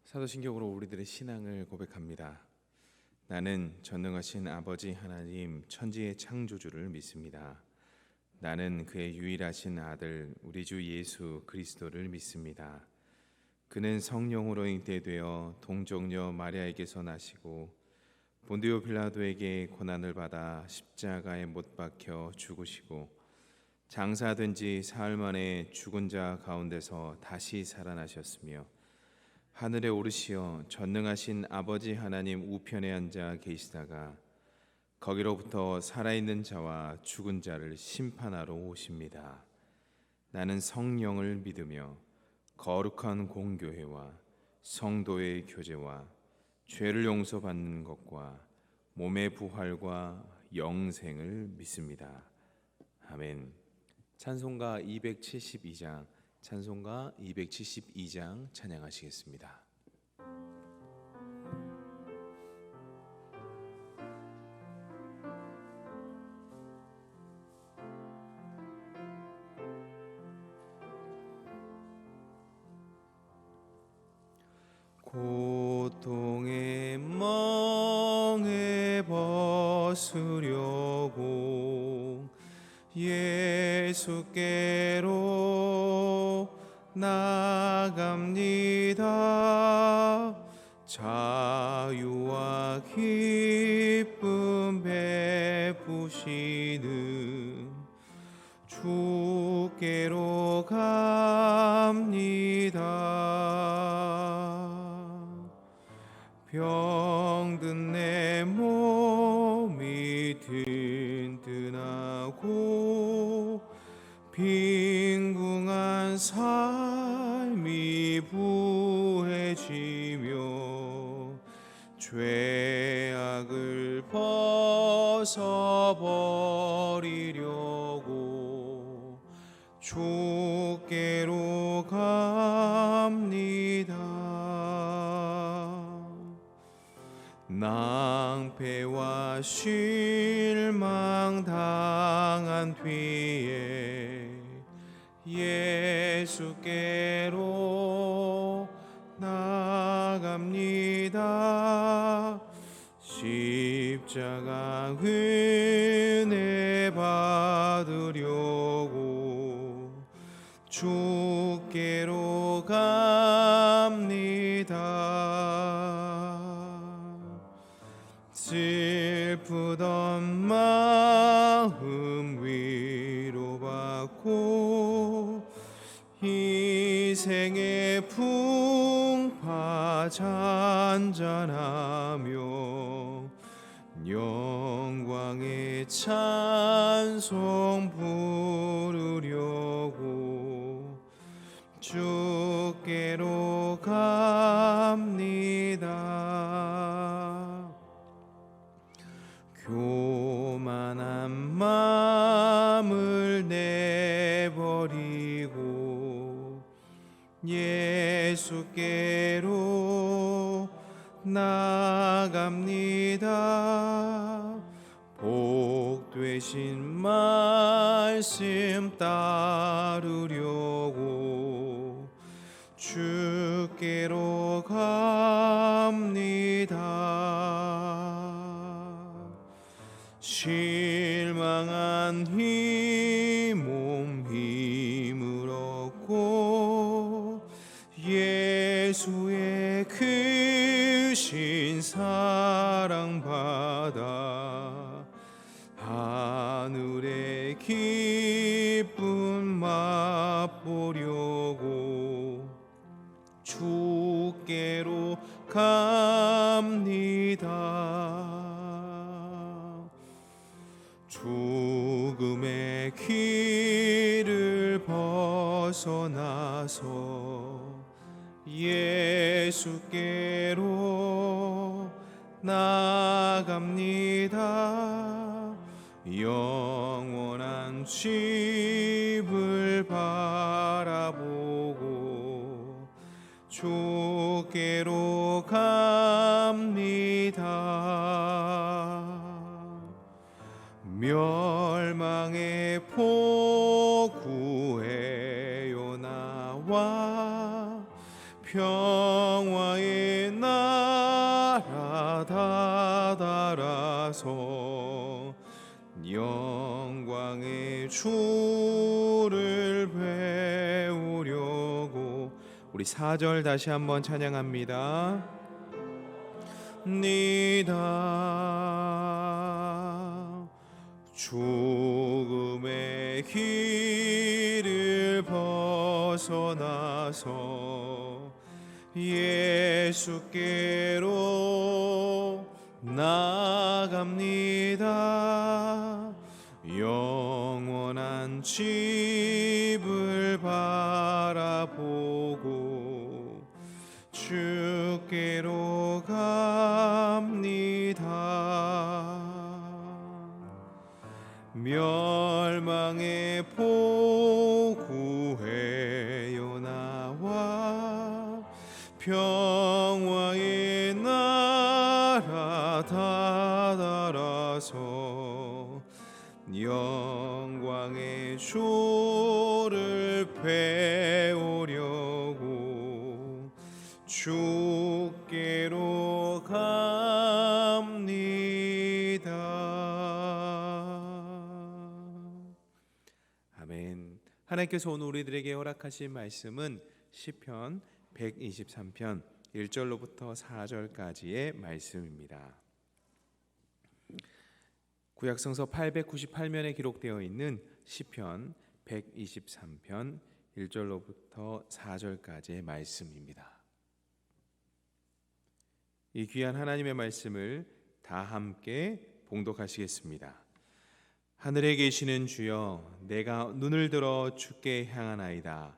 사도신경으로 우리들의 신앙을 고백합니다. 나는 전능하신 아버지 하나님 천지의 창조주를 믿습니다. 나는 그의 유일하신 아들 우리 주 예수 그리스도를 믿습니다. 그는 성령으로 잉태되어 동정녀 마리아에게서 나시고 본디오 빌라도에게 고난을 받아 십자가에 못 박혀 죽으시고 장사된 지 사흘 만에 죽은 자 가운데서 다시 살아나셨으며 하늘에 오르시어 전능하신 아버지 하나님 우편에 앉아 계시다가 거기로부터 살아있는 자와 죽은 자를 심판하러 오십니다. 나는 성령을 믿으며 거룩한 공교회와 성도의 교제와 죄를 용서받는 것과 몸의 부활과 영생을 믿습니다. 아멘. 찬송가 272장 찬양하시겠습니다. 고통의 멍에 벗으려고 예수께로 나갑니다. 자유와 기쁨 베푸시는 주께로 갑니다. 병든 내 몸이 든든하고 빈궁한 삶이 부해지며 죄악을 벗어버리려고 주께로 갑니다. 낭패와 실망 당한 뒤에 예수께로 나갑니다. 십자가 은혜 받으려고 주께로 갑니다. 슬프던 마음 위로받고 희생의 풍파 잔잔하며 영광의 찬송 부르려고 주께로 갑니다. 교만한 마음을 내버리고 예수께로 나갑니다. 복 되신 말씀 따르려고 주께로 갑니다. 실망한 이 몸 힘을 얻고 예수의 크신 사랑 받아 하늘의 기쁨 맛보려고 주께로 갑니다. 죽음의 길을 벗어나서 예수께로 나갑니다. 영원한 집을 바라보고 주께로 갑니다. 멸망의 포구에요 나와 평화의 따라서 영광의 주를 배우려고. 우리 4절 다시 한번 찬양합니다. 니다 죽음의 길을 벗어나서 예수께로 나갑니다. 영원한 집을 바라보고 주께로 갑니다. 멸망의 보구해요 나와 평화의 나라 다다라서 영광의 주를 배우려고 주께로 갑니다. 아멘. 하나님께서 오늘 우리들에게 허락하신 말씀은 시편 123편 1절로부터 4절까지의 말씀입니다. 구약성서 898면에 기록되어 있는 시편 123편 1절로부터 4절까지의 말씀입니다. 이 귀한 하나님의 말씀을 다 함께 봉독하시겠습니다. 하늘에 계시는 주여, 내가 눈을 들어 주께 향하나이다.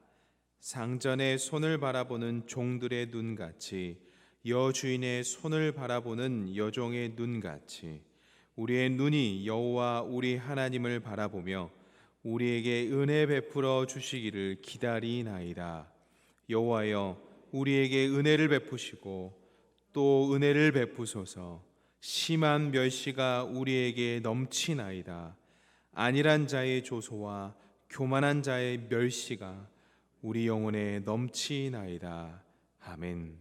상전의 손을 바라보는 종들의 눈같이, 여주인의 손을 바라보는 여종의 눈같이 우리의 눈이 여호와 우리 하나님을 바라보며 우리에게 은혜 베풀어 주시기를 기다리나이다. 여호와여, 우리에게 은혜를 베푸시고 또 은혜를 베푸소서. 심한 멸시가 우리에게 넘치나이다. 안일한 자의 조소와 교만한 자의 멸시가 우리 영혼에 넘치나이다. 아멘.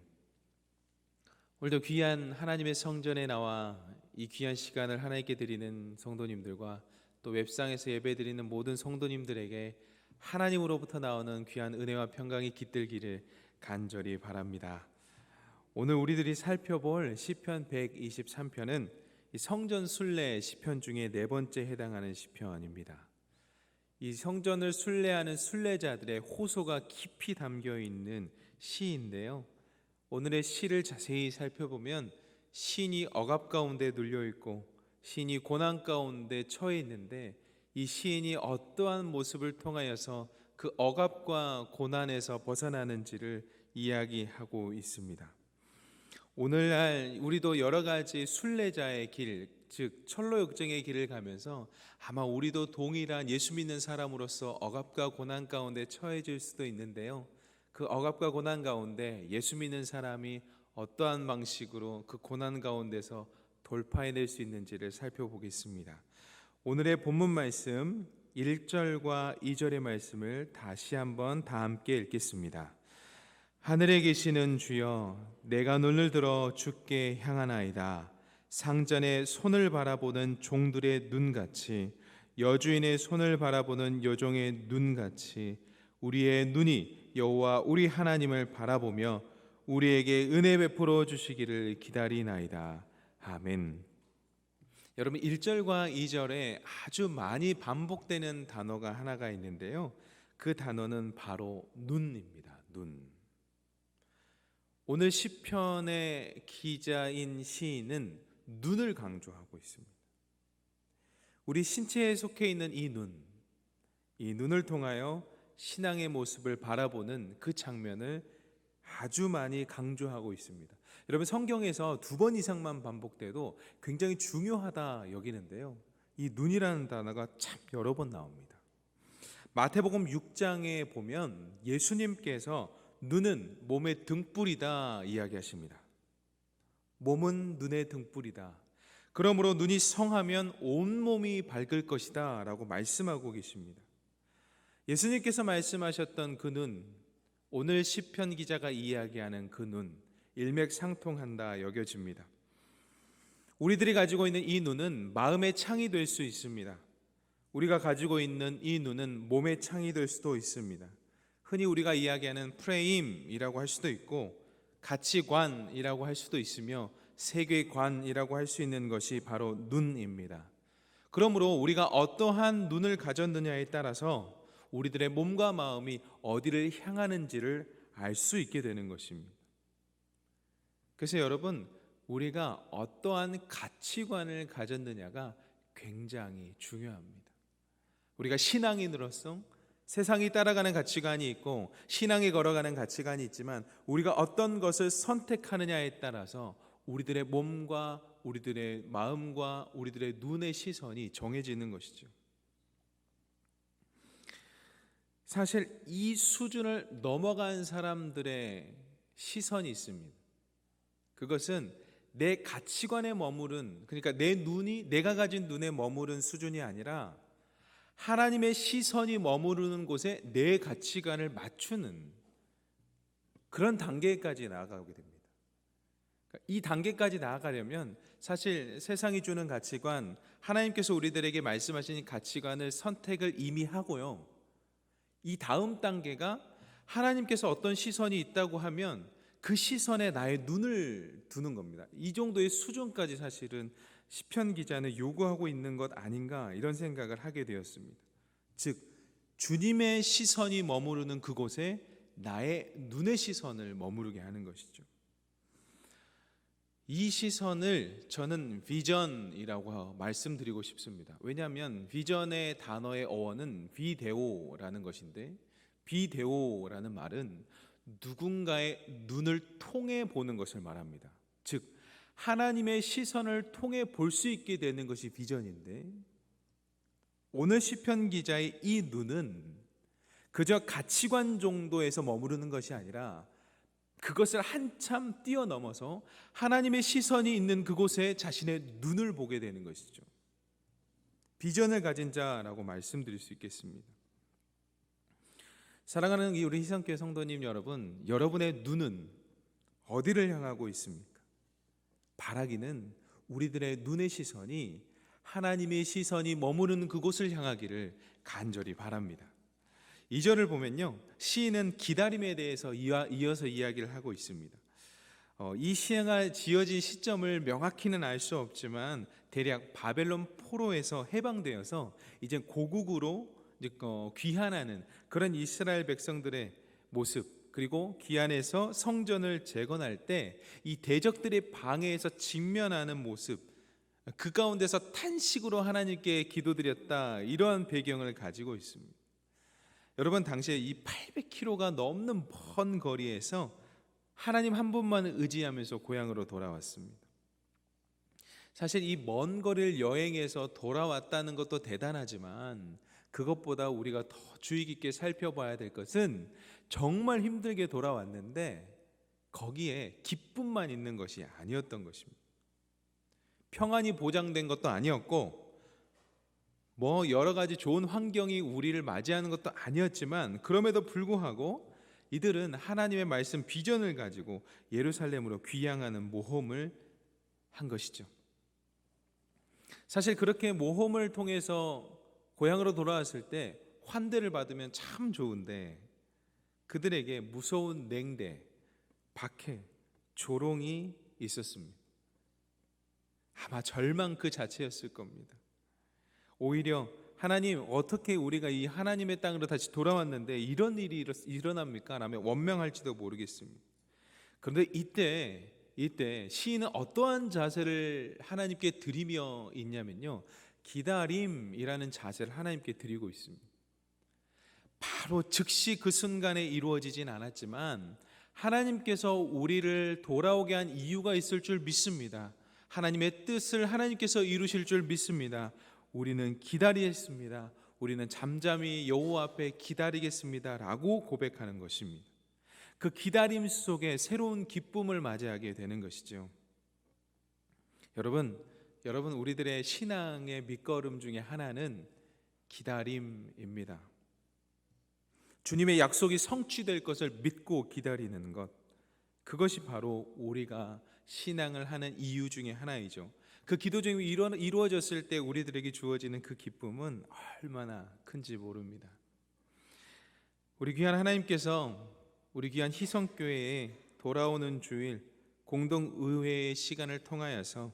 오늘도 귀한 하나님의 성전에 나와 이 귀한 시간을 하나님께 드리는 성도님들과 또 웹상에서 예배드리는 모든 성도님들에게 하나님으로부터 나오는 귀한 은혜와 평강이 깃들기를 간절히 바랍니다. 오늘 우리들이 살펴볼 시편 123편은 성전 순례 시편 중에 네 번째 해당하는 시편입니다. 이 성전을 순례하는 순례자들의 호소가 깊이 담겨 있는 시인데요. 오늘의 시를 자세히 살펴보면 시인이 억압 가운데 눌려 있고 시인이 고난 가운데 처해 있는데 이 시인이 어떠한 모습을 통하여서 그 억압과 고난에서 벗어나는지를 이야기하고 있습니다. 오늘날 우리도 여러 가지 순례자의 길, 즉 철로 역정의 길을 가면서 아마 우리도 동일한 예수 믿는 사람으로서 억압과 고난 가운데 처해질 수도 있는데요. 그 억압과 고난 가운데 예수 믿는 사람이 어떠한 방식으로 그 고난 가운데서 돌파해낼 수 있는지를 살펴보겠습니다. 오늘의 본문 말씀 1절과 2절의 말씀을 다시 한번 다 함께 읽겠습니다. 하늘에 계시는 주여, 내가 눈을 들어 주께 향하나이다. 상전의 손을 바라보는 종들의 눈같이, 여주인의 손을 바라보는 여종의 눈같이 우리의 눈이 여호와 우리 하나님을 바라보며 우리에게 은혜 베풀어 주시기를 기다리나이다. 아멘. 여러분, 1절과 2절에 아주 많이 반복되는 단어가 하나가 있는데요. 그 단어는 바로 눈입니다. 눈. 오늘 시편의 기자인 시인은 눈을 강조하고 있습니다. 우리 신체에 속해 있는 이 눈을 통하여 신앙의 모습을 바라보는 그 장면을 아주 많이 강조하고 있습니다. 여러분, 성경에서 2번 이상만 반복돼도 굉장히 중요하다 여기는데요. 이 눈이라는 단어가 참 여러 번 나옵니다. 마태복음 6장에 보면 예수님께서 눈은 몸의 등불이다 이야기하십니다. 몸은 눈의 등불이다. 그러므로 눈이 성하면 온몸이 밝을 것이다 라고 말씀하고 계십니다. 예수님께서 말씀하셨던 그 눈, 오늘 시편 기자가 이야기하는 그 눈, 일맥상통한다 여겨집니다. 우리들이 가지고 있는 이 눈은 마음의 창이 될 수 있습니다. 우리가 가지고 있는 이 눈은 몸의 창이 될 수도 있습니다. 흔히 우리가 이야기하는 프레임이라고 할 수도 있고 가치관이라고 할 수도 있으며 세계관이라고 할 수 있는 것이 바로 눈입니다. 그러므로 우리가 어떠한 눈을 가졌느냐에 따라서 우리들의 몸과 마음이 어디를 향하는지를 알 수 있게 되는 것입니다. 그래서 여러분, 우리가 어떠한 가치관을 가졌느냐가 굉장히 중요합니다. 우리가 신앙인으로서 세상이 따라가는 가치관이 있고 신앙에 걸어가는 가치관이 있지만 우리가 어떤 것을 선택하느냐에 따라서 우리들의 몸과 우리들의 마음과 우리들의 눈의 시선이 정해지는 것이죠. 사실 이 수준을 넘어간 사람들의 시선이 있습니다. 그것은 내 가치관에 머무른, 그러니까 내 눈이 내가 가진 눈에 머무른 수준이 아니라 하나님의 시선이 머무르는 곳에 내 가치관을 맞추는 그런 단계까지 나아가게 됩니다. 이 단계까지 나아가려면 사실 세상이 주는 가치관, 하나님께서 우리들에게 말씀하신 이 가치관을 선택을 이미 하고요. 이 다음 단계가 하나님께서 어떤 시선이 있다고 하면 그 시선에 나의 눈을 두는 겁니다. 이 정도의 수준까지 사실은 시편 기자는 요구하고 있는 것 아닌가 이런 생각을 하게 되었습니다. 즉 주님의 시선이 머무르는 그곳에 나의 눈의 시선을 머무르게 하는 것이죠. 이 시선을 저는 비전이라고 말씀드리고 싶습니다. 왜냐하면 비전의 단어의 어원은 비데오라는 것인데, 비데오라는 말은 누군가의 눈을 통해 보는 것을 말합니다. 즉 하나님의 시선을 통해 볼 수 있게 되는 것이 비전인데, 오늘 시편 기자의 이 눈은 그저 가치관 정도에서 머무르는 것이 아니라 그것을 한참 뛰어넘어서 하나님의 시선이 있는 그곳에 자신의 눈을 보게 되는 것이죠. 비전을 가진 자라고 말씀드릴 수 있겠습니다. 사랑하는 우리 희성교회 성도님 여러분, 여러분의 눈은 어디를 향하고 있습니까? 바라기는 우리들의 눈의 시선이 하나님의 시선이 머무르는 그곳을 향하기를 간절히 바랍니다. 2절을 보면요, 시인은 기다림에 대해서 이어서 이야기를 하고 있습니다. 이 시가 지어진 시점을 명확히는 알 수 없지만 대략 바벨론 포로에서 해방되어서 이제 고국으로 귀환하는 그런 이스라엘 백성들의 모습, 그리고 귀환해서 성전을 재건할 때 이 대적들의 방해에서 직면하는 모습, 그 가운데서 탄식으로 하나님께 기도드렸다, 이러한 배경을 가지고 있습니다. 여러분, 당시에 이 800km가 넘는 먼 거리에서 하나님 한 분만 의지하면서 고향으로 돌아왔습니다. 사실 이 먼 거리를 여행해서 돌아왔다는 것도 대단하지만 그것보다 우리가 더 주의 깊게 살펴봐야 될 것은 정말 힘들게 돌아왔는데 거기에 기쁨만 있는 것이 아니었던 것입니다. 평안이 보장된 것도 아니었고 여러 가지 좋은 환경이 우리를 맞이하는 것도 아니었지만 그럼에도 불구하고 이들은 하나님의 말씀 비전을 가지고 예루살렘으로 귀향하는 모험을 한 것이죠. 사실 그렇게 모험을 통해서 고향으로 돌아왔을 때 환대를 받으면 참 좋은데 그들에게 무서운 냉대, 박해, 조롱이 있었습니다. 아마 절망 그 자체였을 겁니다. 오히려 하나님, 어떻게 우리가 이 하나님의 땅으로 다시 돌아왔는데 이런 일이 일어납니까? 라며 원망할지도 모르겠습니다. 그런데 이때 시인은 어떠한 자세를 하나님께 드리며 있냐면요, 기다림이라는 자세를 하나님께 드리고 있습니다. 바로 즉시 그 순간에 이루어지진 않았지만 하나님께서 우리를 돌아오게 한 이유가 있을 줄 믿습니다. 하나님의 뜻을 하나님께서 이루실 줄 믿습니다. 우리는 기다리겠습니다. 우리는 잠잠히 여호와 앞에 기다리겠습니다 라고 고백하는 것입니다. 그 기다림 속에 새로운 기쁨을 맞이하게 되는 것이죠. 여러분, 우리들의 신앙의 밑거름 중에 하나는 기다림입니다. 주님의 약속이 성취될 것을 믿고 기다리는 것, 그것이 바로 우리가 신앙을 하는 이유 중에 하나이죠. 그 기도 중에 이루어졌을 때 우리들에게 주어지는 그 기쁨은 얼마나 큰지 모릅니다. 우리 귀한 하나님께서 우리 귀한 희성교회에 돌아오는 주일 공동의회의 시간을 통하여서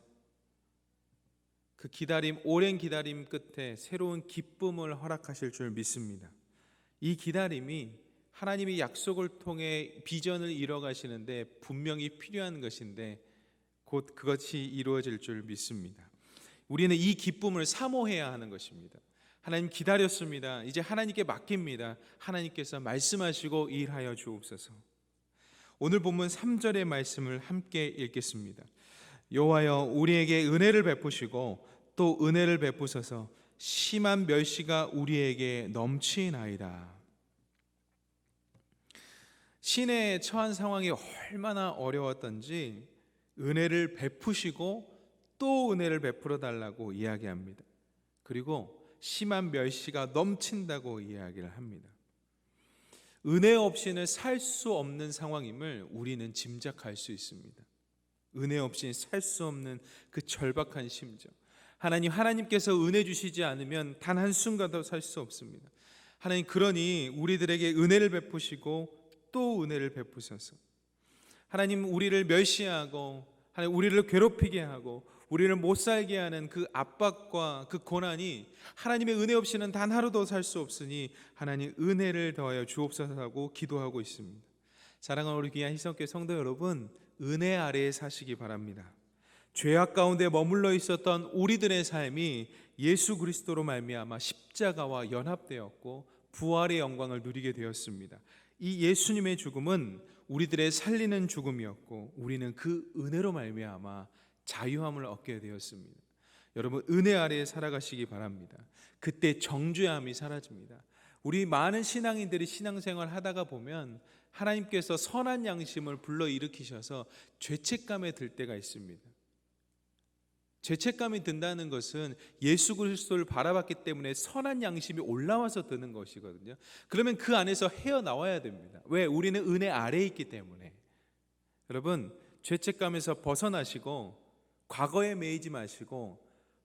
그 기다림, 오랜 기다림 끝에 새로운 기쁨을 허락하실 줄 믿습니다. 이 기다림이 하나님의 약속을 통해 비전을 이뤄가시는데 분명히 필요한 것인데 곧 그것이 이루어질 줄 믿습니다. 우리는 이 기쁨을 사모해야 하는 것입니다. 하나님 기다렸습니다. 이제 하나님께 맡깁니다. 하나님께서 말씀하시고 일하여 주옵소서. 오늘 본문 3절의 말씀을 함께 읽겠습니다. 여호와여 우리에게 은혜를 베푸시고 또 은혜를 베푸소서. 심한 멸시가 우리에게 넘치나이다. 신에 처한 상황이 얼마나 어려웠던지 은혜를 베푸시고 또 은혜를 베풀어 달라고 이야기합니다. 그리고 심한 멸시가 넘친다고 이야기를 합니다. 은혜 없이는 살 수 없는 상황임을 우리는 짐작할 수 있습니다. 은혜 없이는 살 수 없는 그 절박한 심정. 하나님께서 은혜 주시지 않으면 단 한순간도 살 수 없습니다. 하나님, 그러니 우리들에게 은혜를 베푸시고 또 은혜를 베푸셔서 하나님, 우리를 멸시하고 하나님 우리를 괴롭히게 하고 우리를 못 살게 하는 그 압박과 그 고난이 하나님의 은혜 없이는 단 하루도 살 수 없으니 하나님 은혜를 더하여 주옵소서 하고 기도하고 있습니다. 사랑하는 우리 귀한 희성교회 성도 여러분, 은혜 아래에 사시기 바랍니다. 죄악 가운데 머물러 있었던 우리들의 삶이 예수 그리스도로 말미암아 십자가와 연합되었고 부활의 영광을 누리게 되었습니다. 이 예수님의 죽음은 우리들의 살리는 죽음이었고 우리는 그 은혜로 말미암아 자유함을 얻게 되었습니다. 여러분, 은혜 아래에 살아가시기 바랍니다. 그때 정죄함이 사라집니다. 우리 많은 신앙인들이 신앙생활 하다가 보면 하나님께서 선한 양심을 불러일으키셔서 죄책감에 들 때가 있습니다. 죄책감이 든다는 것은 예수 그리스도를 바라봤기 때문에 선한 양심이 올라와서 드는 것이거든요. 그러면 그 안에서 헤어나와야 됩니다. 왜? 우리는 은혜 아래에 있기 때문에. 여러분, 죄책감에서 벗어나시고 과거에 매이지 마시고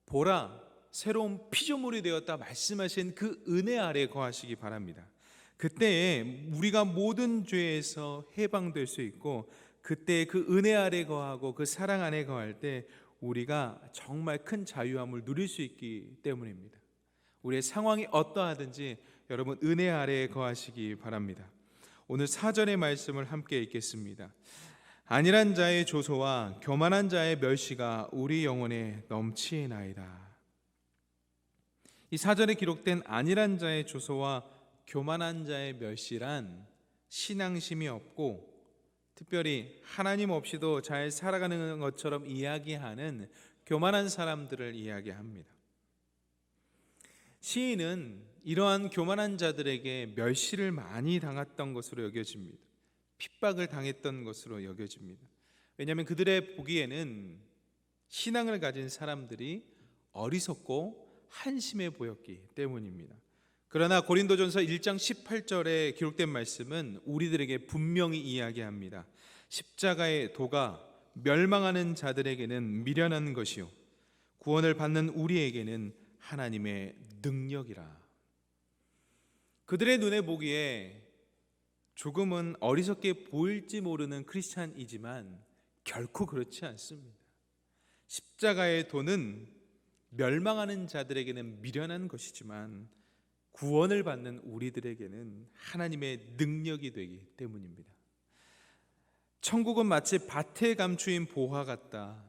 보라, 새로운 피조물이 되었다 말씀하신 그 은혜 아래에 거하시기 바랍니다. 그때에 우리가 모든 죄에서 해방될 수 있고 그때 그 은혜 아래 거하고 그 사랑 안에 거할 때 우리가 정말 큰 자유함을 누릴 수 있기 때문입니다. 우리의 상황이 어떠하든지 여러분 은혜 아래에 거하시기 바랍니다. 오늘 4절의 말씀을 함께 읽겠습니다. 안일한 자의 조소와 교만한 자의 멸시가 우리 영혼에 넘치나이다. 이 4절에 기록된 안일한 자의 조소와 교만한 자의 멸시란 신앙심이 없고 특별히 하나님 없이도 잘 살아가는 것처럼 이야기하는 교만한 사람들을 이야기합니다. 시인은 이러한 교만한 자들에게 멸시를 많이 당했던 것으로 여겨집니다. 핍박을 당했던 것으로 여겨집니다. 왜냐하면 그들의 보기에는 신앙을 가진 사람들이 어리석고 한심해 보였기 때문입니다. 그러나 고린도전서 1장 18절에 기록된 말씀은 우리들에게 분명히 이야기합니다. 십자가의 도가 멸망하는 자들에게는 미련한 것이요 구원을 받는 우리에게는 하나님의 능력이라. 그들의 눈에 보기에 조금은 어리석게 보일지 모르는 크리스찬이지만 결코 그렇지 않습니다. 십자가의 도는 멸망하는 자들에게는 미련한 것이지만 구원을 받는 우리들에게는 하나님의 능력이 되기 때문입니다. 천국은 마치 밭에 감추인 보화 같다.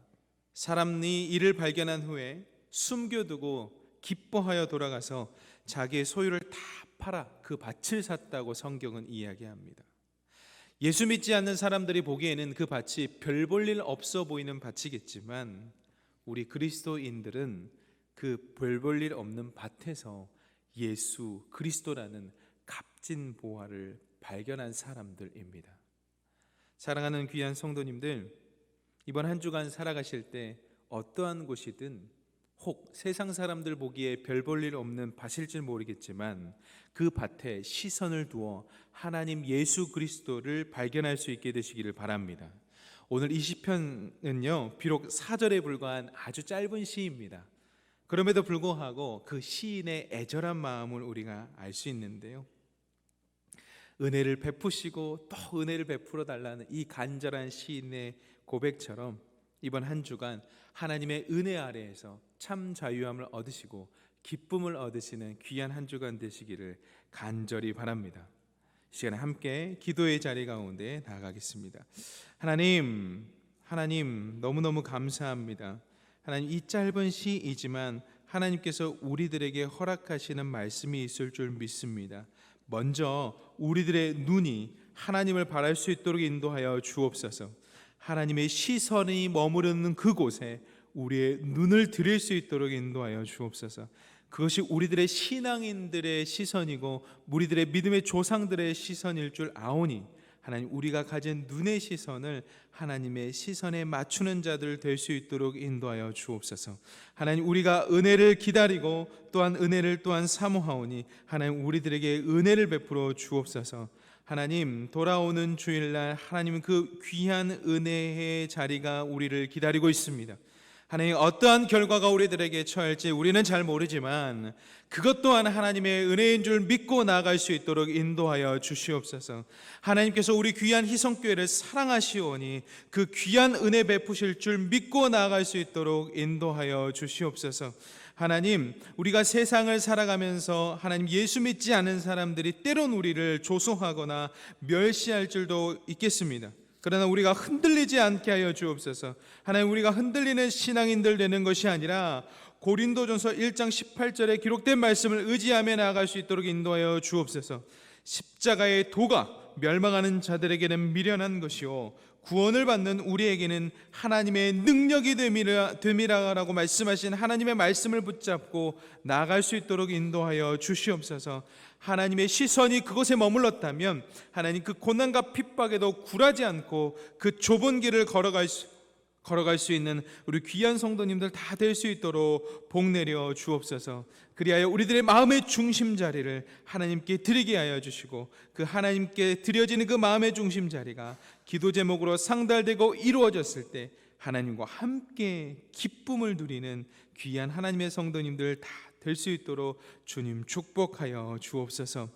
사람이 이를 발견한 후에 숨겨두고 기뻐하여 돌아가서 자기의 소유를 다 팔아 그 밭을 샀다고 성경은 이야기합니다. 예수 믿지 않는 사람들이 보기에는 그 밭이 별 볼 일 없어 보이는 밭이겠지만 우리 그리스도인들은 그 별 볼 일 없는 밭에서 예수 그리스도라는 값진 보화를 발견한 사람들입니다. 사랑하는 귀한 성도님들, 이번 한 주간 살아가실 때 어떠한 곳이든 혹 세상 사람들 보기에 별 볼 일 없는 밭일지 모르겠지만 그 밭에 시선을 두어 하나님 예수 그리스도를 발견할 수 있게 되시기를 바랍니다. 오늘 이 시편은요, 비록 4절에 불과한 아주 짧은 시입니다. 그럼에도 불구하고 그 시인의 애절한 마음을 우리가 알 수 있는데요, 은혜를 베푸시고 또 은혜를 베풀어 달라는 이 간절한 시인의 고백처럼 이번 한 주간 하나님의 은혜 아래에서 참 자유함을 얻으시고 기쁨을 얻으시는 귀한 한 주간 되시기를 간절히 바랍니다. 이 시간에 함께 기도의 자리 가운데 나아가겠습니다. 하나님 너무너무 감사합니다. 하나님, 이 짧은 시이지만 하나님께서 우리들에게 허락하시는 말씀이 있을 줄 믿습니다. 먼저 우리들의 눈이 하나님을 바랄 수 있도록 인도하여 주옵소서. 하나님의 시선이 머무르는 그곳에 우리의 눈을 들일 수 있도록 인도하여 주옵소서. 그것이 우리들의 신앙인들의 시선이고 우리들의 믿음의 조상들의 시선일 줄 아오니 하나님, 우리가 가진 눈의 시선을 하나님의 시선에 맞추는 자들 될 수 있도록 인도하여 주옵소서. 하나님, 우리가 은혜를 기다리고 또한 은혜를 또한 사모하오니 하나님, 우리들에게 은혜를 베풀어 주옵소서. 하나님, 돌아오는 주일날 하나님 그 귀한 은혜의 자리가 우리를 기다리고 있습니다. 하나님, 어떠한 결과가 우리들에게 처할지 우리는 잘 모르지만 그것 또한 하나님의 은혜인 줄 믿고 나아갈 수 있도록 인도하여 주시옵소서. 하나님께서 우리 귀한 희성교회를 사랑하시오니 그 귀한 은혜 베푸실 줄 믿고 나아갈 수 있도록 인도하여 주시옵소서. 하나님, 우리가 세상을 살아가면서 하나님 예수 믿지 않은 사람들이 때론 우리를 조소하거나 멸시할 줄도 있겠습니다. 그러나 우리가 흔들리지 않게 하여 주옵소서. 하나님, 우리가 흔들리는 신앙인들 되는 것이 아니라 고린도전서 1장 18절에 기록된 말씀을 의지하며 나아갈 수 있도록 인도하여 주옵소서. 십자가의 도가 멸망하는 자들에게는 미련한 것이요 구원을 받는 우리에게는 하나님의 능력이 됨이라고 말씀하신 하나님의 말씀을 붙잡고 나아갈 수 있도록 인도하여 주시옵소서. 하나님의 시선이 그곳에 머물렀다면 하나님, 그 고난과 핍박에도 굴하지 않고 그 좁은 길을 걸어갈 수 있는 우리 귀한 성도님들 다 될 수 있도록 복 내려 주옵소서. 그리하여 우리들의 마음의 중심 자리를 하나님께 드리게 하여 주시고 그 하나님께 드려지는 그 마음의 중심 자리가 기도 제목으로 상달되고 이루어졌을 때 하나님과 함께 기쁨을 누리는 귀한 하나님의 성도님들 다 될 수 있도록 주님 축복하여 주옵소서.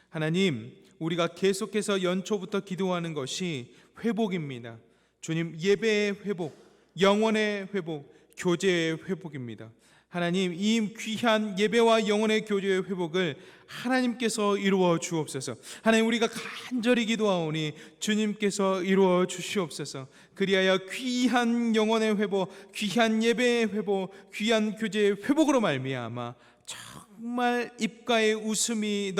하나님, 우리가 계속해서 연초부터 기도하는 것이 회복입니다. 주님, 예배의 회복, 영혼의 회복, 교제의 회복입니다. 하나님, 이 귀한 예배와 영혼의 교제의 회복을 하나님께서 이루어 주옵소서. 하나님, 우리가 간절히 기도하오니 주님께서 이루어 주시옵소서. 그리하여 귀한 영혼의 회복, 귀한 예배의 회복, 귀한 교제의 회복으로 말미암아 정말 입가에 웃음이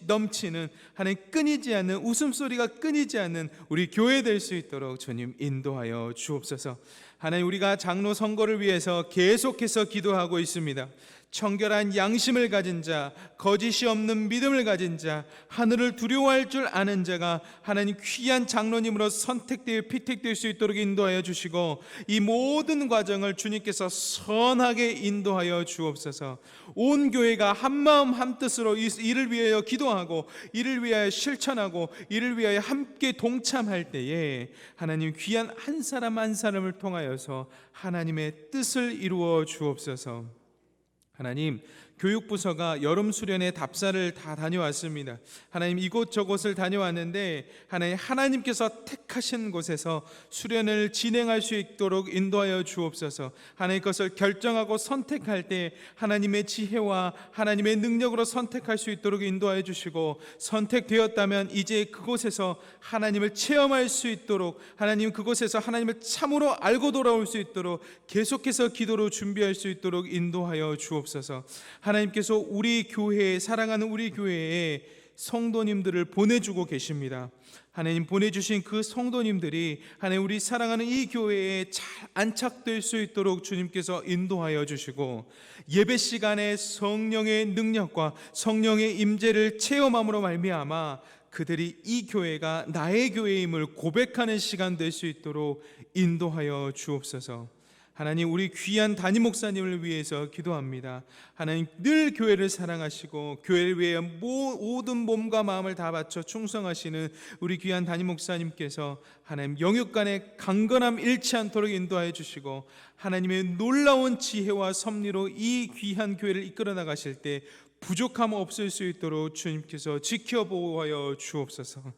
넘치는 하나님, 끊이지 않는 웃음소리가 끊이지 않는 우리 교회 될 수 있도록 주님 인도하여 주옵소서. 하나님, 우리가 장로 선거를 위해서 계속해서 기도하고 있습니다. 청결한 양심을 가진 자, 거짓이 없는 믿음을 가진 자, 하늘을 두려워할 줄 아는 자가 하나님 귀한 장로님으로 선택되어 피택될 수 있도록 인도하여 주시고 이 모든 과정을 주님께서 선하게 인도하여 주옵소서. 온 교회가 한마음 한뜻으로 이를 위하여 기도하고 이를 위하여 실천하고 이를 위하여 함께 동참할 때에 하나님 귀한 한 사람 한 사람을 통하여서 하나님의 뜻을 이루어 주옵소서. 하나님, 교육부서가 여름 수련회 답사를 다 다녀왔습니다. 하나님, 이곳저곳을 다녀왔는데 하나님께서 택하신 곳에서 수련을 진행할 수 있도록 인도하여 주옵소서. 하나님, 것을 결정하고 선택할 때 하나님의 지혜와 하나님의 능력으로 선택할 수 있도록 인도하여 주시고 선택되었다면 이제 그곳에서 하나님을 체험할 수 있도록 하나님, 그곳에서 하나님을 참으로 알고 돌아올 수 있도록 계속해서 기도로 준비할 수 있도록 인도하여 주옵소서. 하나님께서 우리 교회에, 사랑하는 우리 교회에 성도님들을 보내주고 계십니다. 하나님, 보내주신 그 성도님들이 하나님 우리 사랑하는 이 교회에 잘 안착될 수 있도록 주님께서 인도하여 주시고 예배 시간에 성령의 능력과 성령의 임재를 체험함으로 말미암아 그들이 이 교회가 나의 교회임을 고백하는 시간 될 수 있도록 인도하여 주옵소서. 하나님, 우리 귀한 담임 목사님을 위해서 기도합니다. 하나님, 늘 교회를 사랑하시고 교회를 위해 모든 몸과 마음을 다 바쳐 충성하시는 우리 귀한 담임 목사님께서 하나님 영육간의 강건함 잃지 않도록 인도하여 주시고, 하나님의 놀라운 지혜와 섭리로 이 귀한 교회를 이끌어 나가실 때 부족함 없을 수 있도록 주님께서 지켜보호하여 주옵소서.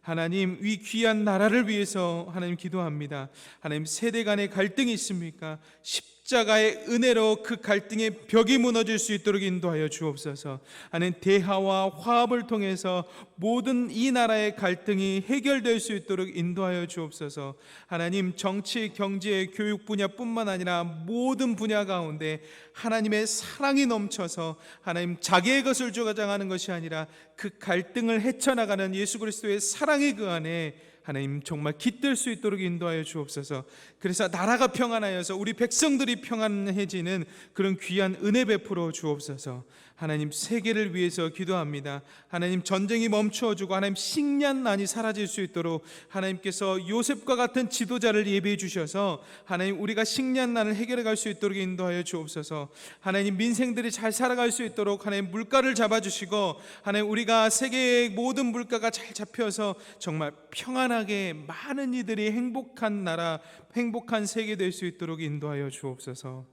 하나님, 이 귀한 나라를 위해서 하나님 기도합니다. 하나님, 세대 간의 갈등이 있습니까? 십자가의 은혜로 그 갈등의 벽이 무너질 수 있도록 인도하여 주옵소서. 하나님, 대화와 화합을 통해서 모든 이 나라의 갈등이 해결될 수 있도록 인도하여 주옵소서. 하나님, 정치, 경제, 교육 분야뿐만 아니라 모든 분야 가운데 하나님의 사랑이 넘쳐서 하나님 자기의 것을 주장하는 것이 아니라 그 갈등을 헤쳐나가는 예수 그리스도의 사랑이 그 안에 하나님 정말 깃들 수 있도록 인도하여 주옵소서. 그래서 나라가 평안하여서 우리 백성들이 평안해지는 그런 귀한 은혜 베풀어 주옵소서. 하나님, 세계를 위해서 기도합니다. 하나님, 전쟁이 멈추어주고 하나님 식량난이 사라질 수 있도록 하나님께서 요셉과 같은 지도자를 예비해 주셔서 하나님 우리가 식량난을 해결해 갈 수 있도록 인도하여 주옵소서. 하나님, 민생들이 잘 살아갈 수 있도록 하나님 물가를 잡아주시고, 하나님 우리가 세계의 모든 물가가 잘 잡혀서 정말 평안하게 많은 이들이 행복한 나라, 행복한 세계 될 수 있도록 인도하여 주옵소서.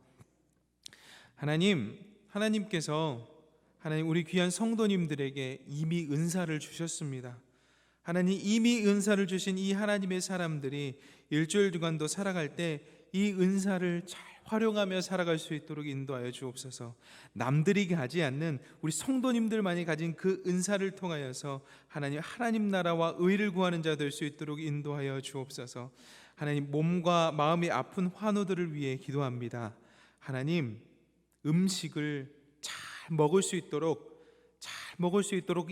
하나님께서 하나님 우리 귀한 성도님들에게 이미 은사를 주셨습니다. 하나님, 이미 은사를 주신 이 하나님의 사람들이 일주일 주간도 살아갈 때 이 은사를 잘 활용하며 살아갈 수 있도록 인도하여 주옵소서. 남들이 가지 않는 우리 성도님들만이 가진 그 은사를 통하여서 하나님 나라와 의를 구하는 자 될 수 있도록 인도하여 주옵소서. 하나님, 몸과 마음이 아픈 환우들을 위해 기도합니다. 하나님, 음식을 잘 먹을 수 있도록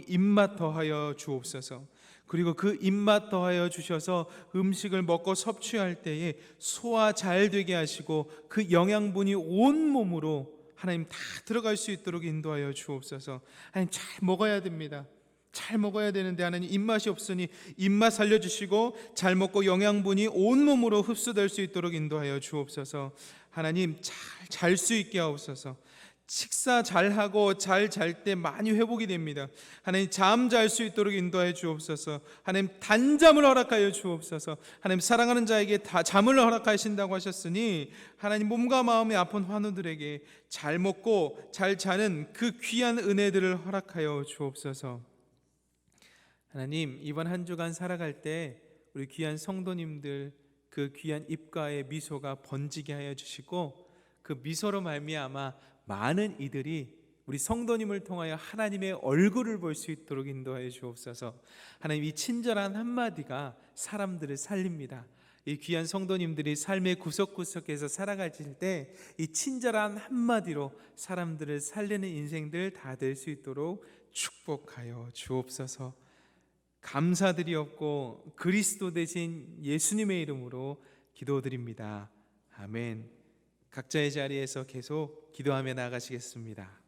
입맛 더하여 주옵소서. 그리고 그 입맛 더하여 주셔서 음식을 먹고 섭취할 때에 소화 잘 되게 하시고 그 영양분이 온 몸으로 하나님 다 들어갈 수 있도록 인도하여 주옵소서. 하나님, 잘 먹어야 됩니다. 잘 먹어야 되는데 하나님 입맛이 없으니 입맛 살려주시고 잘 먹고 영양분이 온 몸으로 흡수될 수 있도록 인도하여 주옵소서. 하나님, 잘 잘 수 있게 하옵소서. 식사 잘하고 잘 잘 때 많이 회복이 됩니다. 하나님, 잠 잘 수 있도록 인도하여 주옵소서. 하나님, 단잠을 허락하여 주옵소서. 하나님, 사랑하는 자에게 다 잠을 허락하신다고 하셨으니 하나님, 몸과 마음이 아픈 환우들에게 잘 먹고 잘 자는 그 귀한 은혜들을 허락하여 주옵소서. 하나님, 이번 한 주간 살아갈 때 우리 귀한 성도님들 그 귀한 입가에 미소가 번지게 하여 주시고, 그 미소로 말미암아 많은 이들이 우리 성도님을 통하여 하나님의 얼굴을 볼 수 있도록 인도하여 주옵소서. 하나님, 이 친절한 한마디가 사람들을 살립니다. 이 귀한 성도님들이 삶의 구석구석에서 살아가실 때 이 친절한 한마디로 사람들을 살리는 인생들 다 될 수 있도록 축복하여 주옵소서. 감사드리옵고 그리스도 대신 예수님의 이름으로 기도드립니다. 아멘. 각자의 자리에서 계속 기도하며 나아가시겠습니다.